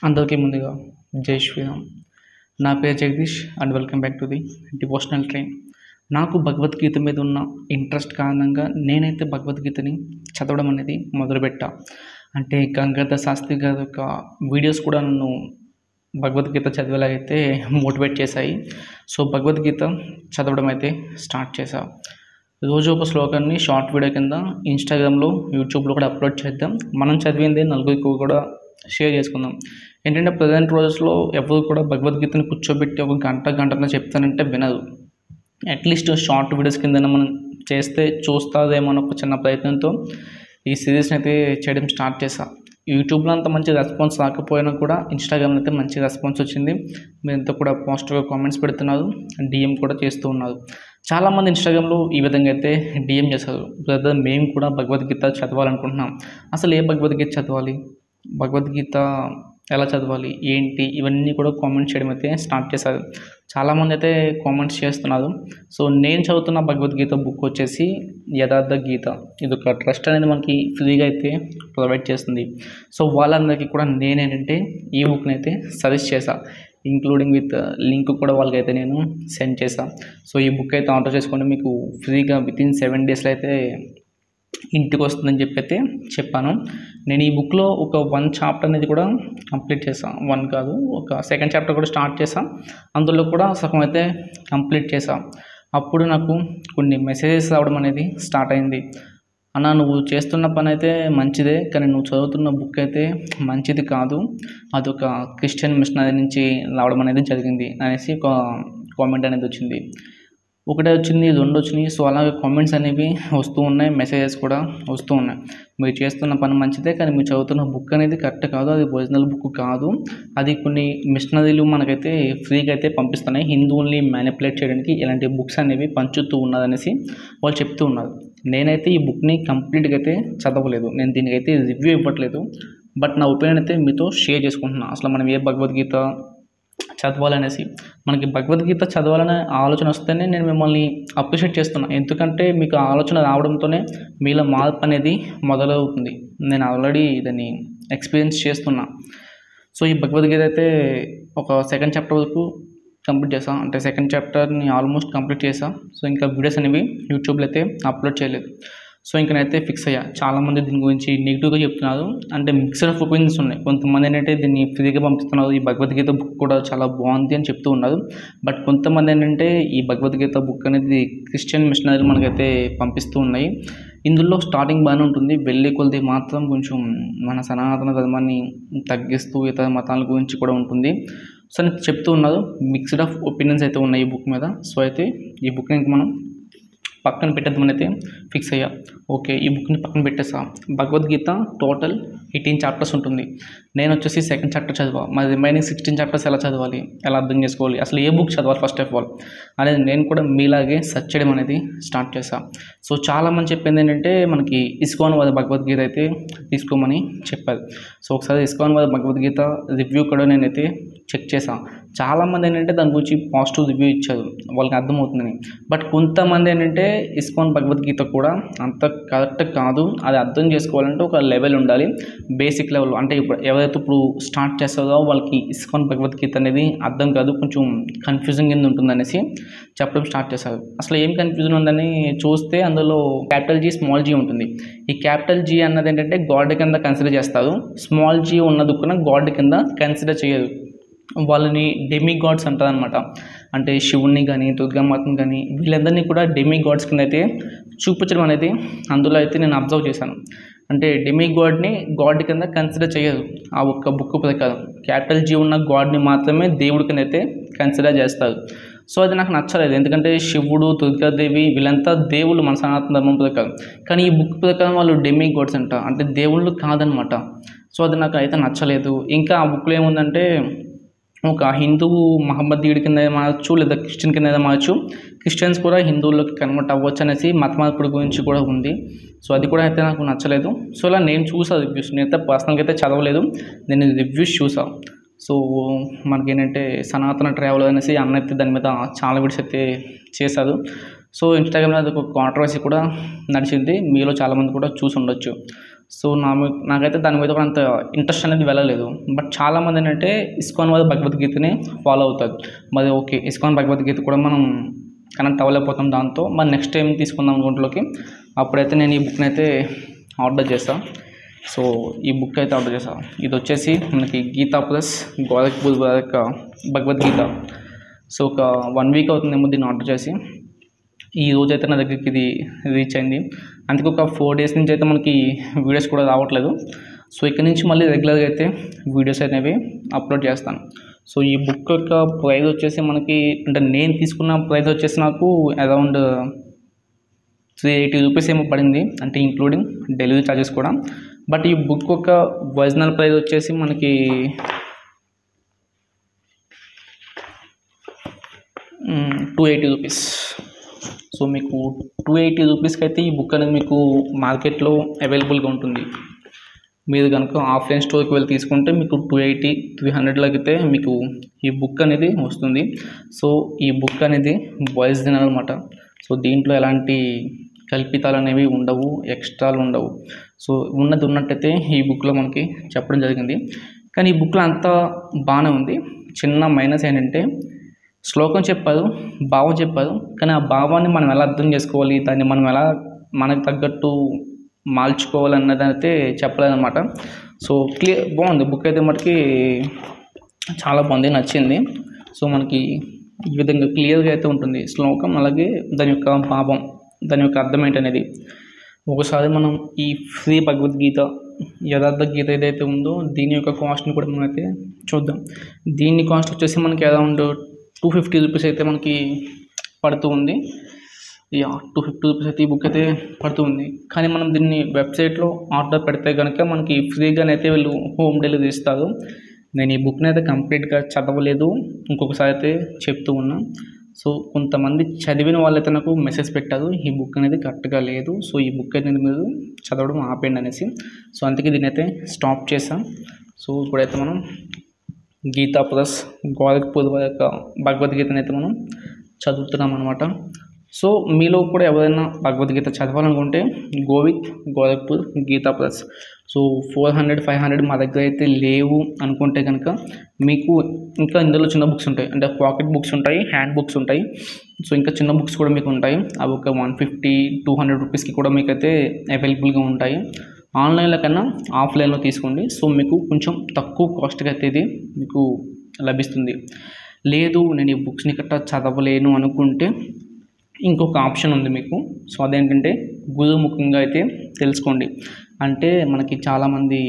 అందరికీ ముందుగా జై శ్రీరామ్. నా పేరు Jagadish and welcome back to the devotional train. నాకు భగవద్గీత మీద ఉన్న ఇంట్రెస్ట్ కారణంగా నేనైతే భగవద్గీతని చదవడం అనేది మొదలుపెట్టా. అంటే గంగాధర్ శాస్త్రి గారి యొక్క వీడియోస్ కూడా నన్ను భగవద్గీత చదివేలాగైతే మోటివేట్ చేశాయి. సో భగవద్గీత చదవడం అయితే స్టార్ట్ చేశా. రోజు ఒక శ్లోకాన్ని షార్ట్ వీడియో కింద ఇన్స్టాగ్రామ్లో, యూట్యూబ్లో కూడా అప్లోడ్ చేద్దాం. మనం చదివింది నలుగురికి కూడా షేర్ చేసుకుందాం. ఏంటంటే ప్రజెంట్ రోజెస్లో ఎవరు కూడా భగవద్గీతను కూర్చోబెట్టి ఒక గంటన చెప్తానంటే వినదు. అట్లీస్ట్ షార్ట్ వీడియోస్ కింద మనం చేస్తే చూస్తుందేమో అని ఒక చిన్న ప్రయత్నంతో ఈ సిరీస్ని అయితే చేయడం స్టార్ట్ చేశా. యూట్యూబ్లో అంత మంచి రెస్పాన్స్ రాకపోయినా కూడా ఇన్స్టాగ్రామ్లో అయితే మంచి రెస్పాన్స్ వచ్చింది. మీరంతా కూడా పాజిటివ్గా కామెంట్స్ పెడుతున్నారు, డిఎం కూడా చేస్తూ ఉన్నారు. చాలామంది ఇన్స్టాగ్రామ్లో ఈ విధంగా అయితే డిఎం చేశారు, బ్రదర్ మేము కూడా భగవద్గీత చదవాలనుకుంటున్నాం, అసలు ఏ భగవద్గీత చదవాలి, భగవద్గీత ఎలా చదవాలి ఏంటి, ఇవన్నీ కూడా కామెంట్స్ చేయడం అయితే స్టార్ట్ చేశారు. చాలామంది అయితే కామెంట్స్ చేస్తున్నారు. సో నేను చదువుతున్న భగవద్గీత బుక్ వచ్చేసి యథార్థ గీత. ఇది ఒక ట్రస్ట్ అనేది మనకి ఫ్రీగా అయితే ప్రొవైడ్ చేస్తుంది. సో వాళ్ళందరికీ కూడా నేనేంటంటే ఈ బుక్ని అయితే సజెస్ట్ చేశా, ఇంక్లూడింగ్ విత్ లింక్ కూడా వాళ్ళకైతే నేను సెండ్ చేశా. సో ఈ బుక్ అయితే ఆర్డర్ చేసుకోండి, మీకు ఫ్రీగా వితిన్ 7 daysలో అయితే ఇంటికి వస్తుందని చెప్పి అయితే చెప్పాను. నేను ఈ బుక్లో ఒక 1 చాప్టర్ అనేది కూడా కంప్లీట్ చేశాను. 1 కాదు, ఒక 2nd చాప్టర్ కూడా స్టార్ట్ చేశాను. అందులో కూడా సగం అయితే కంప్లీట్ చేశాను. అప్పుడు నాకు కొన్ని మెసేజెస్ రావడం అనేది స్టార్ట్ అయింది. అన్న నువ్వు చేస్తున్న పని అయితే మంచిదే, కానీ నువ్వు చదువుతున్న బుక్ అయితే మంచిది కాదు, అదొక క్రిస్టియన్ మిషనరీ నుంచి రావడం అనేది జరిగింది అనేసి ఒక కామెంట్ అనేది వచ్చింది. ఒకటే వచ్చింది, 2 వచ్చినాయి. సో అలాగే కామెంట్స్ అనేవి వస్తూ ఉన్నాయి, మెసేజెస్ కూడా వస్తూ ఉన్నాయి. మీరు చేస్తున్న పని మంచిదే, కానీ మీరు చదువుతున్న బుక్ అనేది కరెక్ట్ కాదు, అది ఒరిజినల్ బుక్ కాదు, అది కొన్ని మిషనరీలు మనకైతే ఫ్రీగా అయితే పంపిస్తున్నాయి హిందువుల్ని మ్యానిపులేట్ చేయడానికి, ఇలాంటి బుక్స్ అనేవి పంచుతూ ఉన్నదనేసి వాళ్ళు చెప్తూ ఉన్నారు. నేనైతే ఈ బుక్ని కంప్లీట్గా అయితే చదవలేదు, నేను దీనికైతే రివ్యూ ఇవ్వట్లేదు, బట్ నా ఒపీనియన్ అయితే మీతో షేర్ చేసుకుంటున్నాను. అసలు మనం ఏ భగవద్గీత చదవాలనేసి, మనకి భగవద్గీత చదవాలనే ఆలోచన వస్తేనే నేను మిమ్మల్ని అప్రిషియేట్ చేస్తున్నాను. ఎందుకంటే మీకు ఆలోచన రావడంతోనే మీలో మార్పు అనేది మొదలవుతుంది. నేను ఆల్రెడీ దాన్ని ఎక్స్పీరియన్స్ చేస్తున్నా. సో ఈ భగవద్గీత అయితే ఒక 2nd చాప్టర్ వరకు కంప్లీట్ చేసాం. అంటే 2nd చాప్టర్ని ఆల్మోస్ట్ కంప్లీట్ చేసా. సో ఇంకా వీడియోస్ అనేవి యూట్యూబ్లో అయితే అప్లోడ్ చేయలేదు. సో ఇంక నేనైతే ఫిక్స్ అయ్యా. చాలామంది దీని గురించి నెగిటివ్గా చెప్తున్నారు, అంటే మిక్స్డ్ ఆఫ్ ఒపీనియన్స్ ఉన్నాయి. కొంతమంది ఏంటంటే దీన్ని ఫ్రీగా పంపిస్తున్నారు, ఈ భగవద్గీత బుక్ కూడా చాలా బాగుంది అని చెప్తూ ఉన్నారు. బట్ కొంతమంది ఏంటంటే ఈ భగవద్గీత బుక్ అనేది క్రిస్టియన్ మిషనరీలు మనకైతే పంపిస్తూ ఉన్నాయి. ఇందులో స్టార్టింగ్ బాగానే ఉంటుంది, వెళ్ళే కొలది మాత్రం కొంచెం మన సనాతన ధర్మాన్ని తగ్గిస్తూ ఇతర మతాల గురించి కూడా ఉంటుంది. సో నేను చెప్తూ ఉన్నారు, మిక్స్డ్ ఆఫ్ ఒపీనియన్స్ అయితే ఉన్నాయి ఈ బుక్ మీద. సో అయితే ఈ బుక్ని మనం పక్కన పెట్టేద్దామని అయితే ఫిక్స్ అయ్యా. ఓకే, ఈ బుక్ని పక్కన పెట్టేసా. భగవద్గీత టోటల్ 18 చాప్టర్స్ ఉంటుంది. నేను వచ్చేసి 2nd చాప్టర్ చదివా. మరి రిమైనింగ్ 16 చాప్టర్స్ ఎలా చదవాలి, ఎలా అర్థం చేసుకోవాలి, అసలు ఏ బుక్ చదవాలి ఫస్ట్ ఆఫ్ ఆల్ అనేది నేను కూడా మీలాగే సెర్చ్ చేయడం అనేది స్టార్ట్ చేశా. సో చాలామంది చెప్పింది ఏంటంటే మనకి ఇస్కాన్ వారి భగవద్గీత అయితే తీసుకోమని చెప్పారు. సో ఒకసారి ఇస్కాన్ వారి భగవద్గీత రివ్యూ కూడా నేనైతే చెక్ చేశాను. చాలామంది ఏంటంటే దాని గురించి పాజిటివ్ రివ్యూ ఇచ్చారు, వాళ్ళకి అర్థమవుతుందని. బట్ కొంతమంది ఏంటంటే ఇస్కాన్ భగవద్గీత కూడా అంత కరెక్ట్ కాదు, అది అర్థం చేసుకోవాలంటే ఒక లెవెల్ ఉండాలి, బేసిక్ లెవెల్. అంటే ఇప్పుడు ఎవరైతే ఇప్పుడు స్టార్ట్ చేస్తారో వాళ్ళకి ఇస్కాన్ భగవద్గీత అనేది అర్థం కాదు, కొంచెం కన్ఫ్యూజింగ్ కింద ఉంటుందనేసి చెప్పడం స్టార్ట్ చేశారు. అసలు ఏం కన్ఫ్యూజన్ ఉందని చూస్తే అందులో క్యాపిటల్ G స్మాల్ G ఉంటుంది. ఈ క్యాపిటల్ G అన్నది ఏంటంటే గాడ్ కింద కన్సిడర్ చేస్తారు, స్మాల్ G ఉన్నది కూడా గాడ్ కింద కన్సిడర్ చేయరు. వాళ్ళని డెమి గాడ్స్ అంటారు అనమాట. అంటే శివుణ్ణి కానీ దుర్గామాతని కానీ వీళ్ళందరినీ కూడా డెమి గాడ్స్ కింద అయితే చూపించడం అనేది అందులో అయితే నేను అబ్జర్వ్ చేశాను. అంటే డెమి గాడ్ని గాడ్ కింద కన్సిడర్ చేయరు ఆ ఒక్క బుక్ ప్రకారం. క్యాపిటల్ G ఉన్న గాడ్ని మాత్రమే దేవుడి కింద అయితే కన్సిడర్ చేస్తారు. సో అది నాకు నచ్చలేదు, ఎందుకంటే శివుడు, దుర్గాదేవి వీళ్ళంతా దేవుళ్ళు మన సనాతన ధర్మం ప్రకారం. కానీ ఈ బుక్ ప్రకారం వాళ్ళు డెమి గాడ్స్ అంట, అంటే దేవుళ్ళు కాదనమాట. సో అది నాకు అయితే నచ్చలేదు. ఇంకా ఆ బుక్లో ఏముందంటే ఒక హిందువు మహమ్మదీయుడి కింద మారచ్చు, లేదా క్రిస్టియన్ కింద మారచ్చు, క్రిస్టియన్స్ కూడా హిందువుల్లోకి కన్వర్ట్ అవ్వచ్చు అనేసి మత మార్పుడి గురించి కూడా ఉంది. సో అది కూడా అయితే నాకు నచ్చలేదు. సో ఇలా నేను చూసా రివ్యూస్, నేనైతే పర్సనల్గా అయితే చదవలేదు, నేను రివ్యూస్ చూసా. సో మనకేంటంటే సనాతన ట్రావెల్ అనేసి అన్నైతే దాని మీద చాలా వీడియోస్ అయితే చేశారు. సో ఇన్స్టాగ్రామ్లో అది ఒక కాంట్రవర్సీ కూడా నడిచింది, మీలో చాలామంది కూడా చూసి ఉండొచ్చు. సో నాకైతే దాని మీద కూడా అంత ఇంట్రెస్ట్ అనేది వెళ్ళలేదు. బట్ చాలామంది ఏంటంటే ఇస్కాన్ వారి భగవద్గీతని ఫాలో అవుతారు. మరి ఓకే, ఇస్కాన్ భగవద్గీత కూడా మనం కనెక్ట్ అవ్వలేకపోతాం. దాంతో మరి నెక్స్ట్ టైం తీసుకుందాం గుంట్లోకి. అప్పుడైతే నేను ఈ బుక్ని అయితే ఆర్డర్ చేస్తాను. సో ఈ బుక్ అయితే ఆర్డర్ చేస్తాను. ఇది వచ్చేసి మనకి గీతా ప్లస్ గోరఖ్పూర్ యొక్క భగవద్గీత. సో ఒక 1 వీక్ అవుతుందేమో దీన్ని ఆర్డర్ చేసి. ఈ రోజైతే నా దగ్గరికి ఇది రీచ్ అయింది. అందుకే ఒక 4 డేస్ నుంచి అయితే మనకి వీడియోస్ కూడా రావట్లేదు. సో ఇక్కడ నుంచి మళ్ళీ రెగ్యులర్గా అయితే వీడియోస్ అనేవి అప్లోడ్ చేస్తాను. సో ఈ బుక్ యొక్క ప్రైస్ వచ్చేసి మనకి, అంటే నేను తీసుకున్న ప్రైస్ వచ్చేసి నాకు అరౌండ్ 380 రూపీస్ ఏమో పడింది, అంటే ఇంక్లూడింగ్ డెలివరీ ఛార్జెస్ కూడా. బట్ ఈ బుక్ యొక్క ఒరిజినల్ ప్రైస్ వచ్చేసి మనకి 280 రూపీస్. సో మీకు 280 రూపీస్కి అయితే ఈ బుక్ అనేది మీకు మార్కెట్లో అవైలబుల్గా ఉంటుంది. మీరు కనుక ఆఫ్లైన్ స్టోర్కి వెళ్ళి తీసుకుంటే మీకు 280, 300 అయితే మీకు ఈ బుక్ అనేది వస్తుంది. సో ఈ బుక్ అనేది ఒరిజినల్ అనమాట. సో దీంట్లో ఎలాంటి కల్పితాలు అనేవి ఉండవు, ఎక్స్ట్రాలు ఉండవు. సో ఉన్నది ఉన్నట్టయితే ఈ బుక్లో మనకి చెప్పడం జరిగింది. కానీ ఈ బుక్లో అంతా బాగానే ఉంది. చిన్న మైనస్ ఏంటంటే శ్లోకం చెప్పారు, భావం చెప్పారు, కానీ ఆ భావాన్ని మనం ఎలా అర్థం చేసుకోవాలి, దాన్ని మనం ఎలా మనకు తగ్గట్టు మార్చుకోవాలన్నది అయితే చెప్పలేదన్నమాట. సో బాగుంది బుక్ అయితే మనకి చాలా బాగుంది, నచ్చింది. సో మనకి ఈ విధంగా క్లియర్గా అయితే ఉంటుంది శ్లోకం, అలాగే దాని యొక్క భావం, దాని యొక్క అర్థం ఏంటనేది. ఒకసారి మనం ఈ ఫ్రీ భగవద్గీత యథార్థ గీత ఏదైతే ఉందో దీని యొక్క కాస్ట్ని కూడా మనం అయితే చూద్దాం. దీని కాస్ట్ వచ్చేసి మనకి అరౌండ్ 250 రూపీస్ అయితే మనకి పడుతూ ఉంది. 250 రూపీస్ అయితే ఈ బుక్ అయితే పడుతూ ఉంది. కానీ మనం దీన్ని వెబ్సైట్లో ఆర్డర్ పెడితే కనుక మనకి ఫ్రీగానైతే వీళ్ళు హోమ్ డెలివరీ ఇస్తారు. నేను ఈ బుక్ని అయితే కంప్లీట్గా చదవలేదు, ఇంకొకసారి అయితే చెప్తూ ఉన్నా. సో కొంతమంది చదివిన వాళ్ళైతే నాకు మెసేజ్ పెట్టారు, ఈ బుక్ అనేది కరెక్ట్గా లేదు, సో ఈ బుక్ అనేది మీరు చదవడం ఆపేయండి అనేసి. సో అందుకే దీన్ని అయితే స్టాప్ చేసాం. సో ఇప్పుడైతే మనం గీతా ప్లస్ గోరఖ్పూర్ యొక్క భగవద్గీతను అయితే మనం చదువుతున్నాం అనమాట. సో మీలో కూడా ఎవరైనా భగవద్గీత చదవాలనుకుంటే go with Gorakhpur Gita plus. So 400, 500 మా దగ్గర అయితే లేవు అనుకుంటే కనుక మీకు ఇంకా ఇందులో చిన్న బుక్స్ ఉంటాయి, అంటే పాకెట్ బుక్స్ ఉంటాయి, హ్యాండ్ బుక్స్ ఉంటాయి. సో ఇంకా చిన్న బుక్స్ కూడా మీకు ఉంటాయి. అవి ఒక 150, 200 రూపీస్కి కూడా మీకైతే అవైలబుల్గా ఉంటాయి. ఆన్లైన్లో కన్నా ఆఫ్లైన్లో తీసుకోండి. సో మీకు కొంచెం తక్కువ కాస్ట్గా అయితే ఇది మీకు లభిస్తుంది. లేదు నేను ఈ బుక్స్ని గట్టా చదవలేను అనుకుంటే ఇంకొక ఆప్షన్ ఉంది మీకు. సో అదేంటంటే గురుముఖంగా అయితే తెలుసుకోండి. అంటే మనకి చాలామంది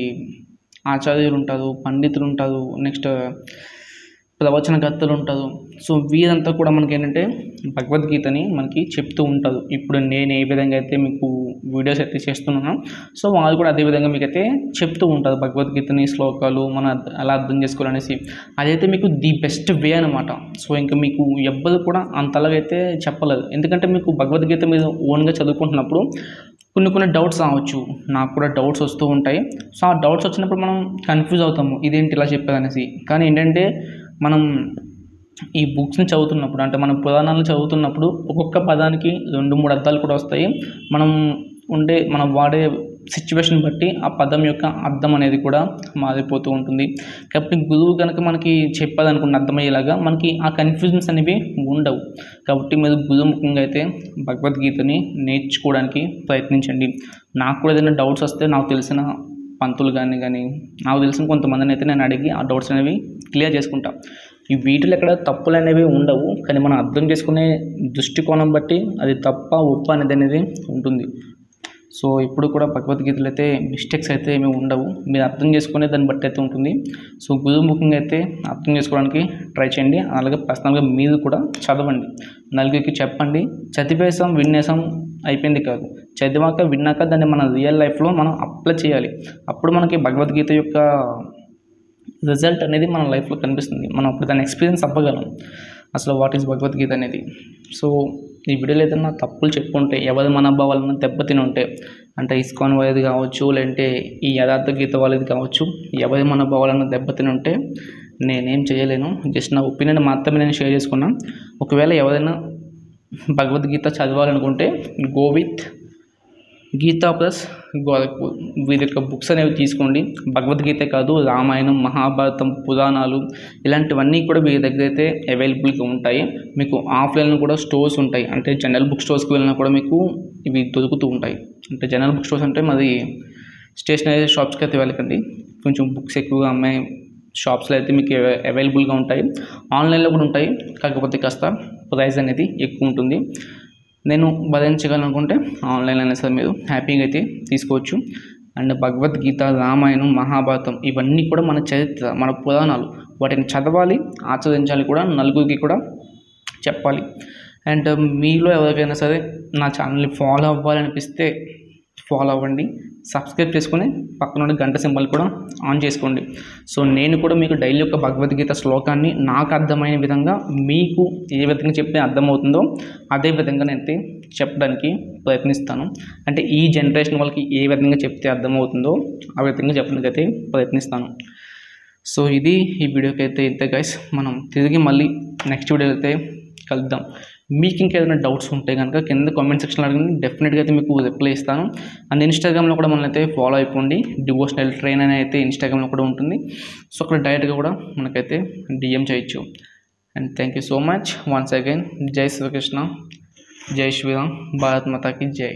ఆచార్యులు ఉంటారు, పండితులు ఉంటారు, నెక్స్ట్ ప్రవచనకర్తలు ఉంటారు. సో వీరంతా కూడా మనకి ఏంటంటే భగవద్గీతని మనకి చెప్తూ ఉంటారు. ఇప్పుడు నేను ఏ విధంగా అయితే మీకు వీడియోస్ అయితే చేస్తున్నానో సో వాళ్ళు కూడా అదేవిధంగా మీకైతే చెప్తూ ఉంటారు భగవద్గీతని, శ్లోకాలు మనం ఎలా అర్థం చేసుకోవాలనేసి. అదైతే మీకు ది బెస్ట్ వే అనమాట. సో ఇంకా మీకు ఎవ్వరు కూడా అంతలాగైతే చెప్పలేదు, ఎందుకంటే మీకు భగవద్గీత మీద ఓన్గా చదువుకుంటున్నప్పుడు కొన్ని డౌట్స్ రావచ్చు. నాకు కూడా డౌట్స్ వస్తూ ఉంటాయి. సో ఆ డౌట్స్ వచ్చినప్పుడు మనం కన్ఫ్యూజ్ అవుతాము, ఇదేంటి ఇలా చెప్పేదనేసి. కానీ ఏంటంటే మనం ఈ బుక్స్ని చదువుతున్నప్పుడు, అంటే మనం పురాణాలను చదువుతున్నప్పుడు ఒక్కొక్క పదానికి 2-3 అర్థాలు కూడా వస్తాయి. మనం వాడే సిచ్యువేషన్ బట్టి ఆ పదం యొక్క అర్థం అనేది కూడా మారిపోతూ ఉంటుంది. కాబట్టి గురువు కనుక మనకి చెప్పాలనుకున్న అర్థమయ్యేలాగా మనకి ఆ కన్ఫ్యూజన్స్ అనేవి ఉండవు. కాబట్టి మీరు గురుముఖంగా అయితే భగవద్గీతని నేర్చుకోవడానికి ప్రయత్నించండి. నాకు కూడా ఏదైనా డౌట్స్ వస్తే నాకు తెలిసిన పంతులు కానీ నాకు తెలిసిన కొంతమందిని అయితే నేను అడిగి ఆ డౌట్స్ అనేవి క్లియర్ చేసుకుంటా. ఈ వీటిలో ఎక్కడ తప్పులు అనేవి ఉండవు, కానీ మనం అర్థం చేసుకునే దృష్టికోణం బట్టి అది తప్ప ఒప్ప అనేది ఉంటుంది. సో ఇప్పుడు కూడా భగవద్గీతలో అయితే మిస్టేక్స్ అయితే ఏమీ ఉండవు, మీరు అర్థం చేసుకునే దాన్ని బట్టి అయితే ఉంటుంది. సో గురుముఖంగా అయితే అర్థం చేసుకోవడానికి ట్రై చేయండి. అలాగే పర్సనల్గా మీరు కూడా చదవండి, నలుగురికి చెప్పండి. చదివేసాం వినేసాం అయిపోయింది కాదు, చదివాక విన్నాక దాన్ని మన రియల్ లైఫ్లో మనం అప్లై చేయాలి. అప్పుడు మనకి భగవద్గీత యొక్క రిజల్ట్ అనేది మన లైఫ్లో కనిపిస్తుంది. మనం అప్పుడు దాన్ని ఎక్స్పీరియన్స్ అవ్వగలం అసలు వాట్ ఈజ్ భగవద్గీత అనేది. సో ఈ వీడియోలో ఏదైనా తప్పులు చెప్పుంటే, ఎవరి మనోభావాలను దెబ్బతిని ఉంటే, అంటే ఇస్కాన్ వాళ్ళది కావచ్చు, లేదంటే ఈ యథార్థ గీత వాళ్ళది కావచ్చు, ఎవరి మనోభావాలను దెబ్బతిని ఉంటే నేనేం చేయలేను. జస్ట్ నా ఒపీనియన్ మాత్రమే నేను షేర్ చేసుకున్నా. ఒకవేళ ఎవరైనా భగవద్గీత చదవాలనుకుంటే go with Gita plus Gorakhpur వీరి యొక్క బుక్స్ అనేవి తీసుకోండి. భగవద్గీత కాదు, రామాయణం, మహాభారతం, పురాణాలు ఇలాంటివన్నీ కూడా వీరి దగ్గర అయితే అవైలబుల్గా ఉంటాయి. మీకు ఆఫ్లైన్లో కూడా స్టోర్స్ ఉంటాయి. అంటే జనరల్ బుక్ స్టోర్స్కి వెళ్ళినా కూడా మీకు ఇవి దొరుకుతూ ఉంటాయి. అంటే జనరల్ బుక్ స్టోర్స్ అంటే మరి స్టేషనరీ షాప్స్కి అయితే వెళ్ళకండి. కొంచెం బుక్స్ ఎక్కువగా అమ్మే షాప్స్లో అయితే మీకు అవైలబుల్గా ఉంటాయి. ఆన్లైన్లో కూడా ఉంటాయి, కాకపోతే కాస్త ప్రైస్ అనేది ఎక్కువ ఉంటుంది. నేను భరించగలనుకుంటే ఆన్లైన్ అయినా సరే మీరు హ్యాపీగా అయితే తీసుకోవచ్చు. అండ్ భగవద్గీత, రామాయణం, మహాభారతం ఇవన్నీ కూడా మన చరిత్ర, మన పురాణాలు. వాటిని చదవాలి, ఆచరించాలి కూడా, నలుగురికి కూడా చెప్పాలి. అండ్ మీలో ఎవరికైనా సరే నా ఛానల్ని ఫాలో అవ్వాలనిపిస్తే ఫాలో అవ్వండి. సబ్స్క్రైబ్ చేసుకొని పక్కన గంట సింబల్ కూడా ఆన్ చేసుకోండి. సో నేను కూడా మీకు డైలీ ఒక భగవద్గీత శ్లోకాన్ని నాకు అర్థమైన విధంగా మీకు ఏ విధంగా చెప్తే అర్థమవుతుందో అదే విధంగా నేనైతే చెప్పడానికి ప్రయత్నిస్తాను. అంటే ఈ జనరేషన్ వాళ్ళకి ఏ విధంగా చెప్తే అర్థమవుతుందో ఆ విధంగా చెప్పడానికి అయితే ప్రయత్నిస్తాను. సో ఇది ఈ వీడియోకి అయితే ఇంతే గైస్. మనం తిరిగి మళ్ళీ నెక్స్ట్ వీడియో అయితే కలుద్దాం. మీకు ఇంకేదైనా డౌట్స్ ఉంటే కనుక కింద కామెంట్ సెక్షన్లో అడగండి. డెఫినెట్గా అయితే మీకు రిప్లై ఇస్తాను. అండ్ ఇన్స్టాగ్రామ్లో కూడా మనల్ని అయితే ఫాలో అయిపోండి. డివోషనల్ ట్రైన్ అని అయితే ఇన్స్టాగ్రామ్లో కూడా ఉంటుంది. సో అక్కడ డైరెక్ట్గా కూడా మనకైతే డిఎం చేయొచ్చు. And thank you so much once again. జై శ్రీకృష్ణ, జై శ్రీరామ్, భారత్ మాతాకి జై.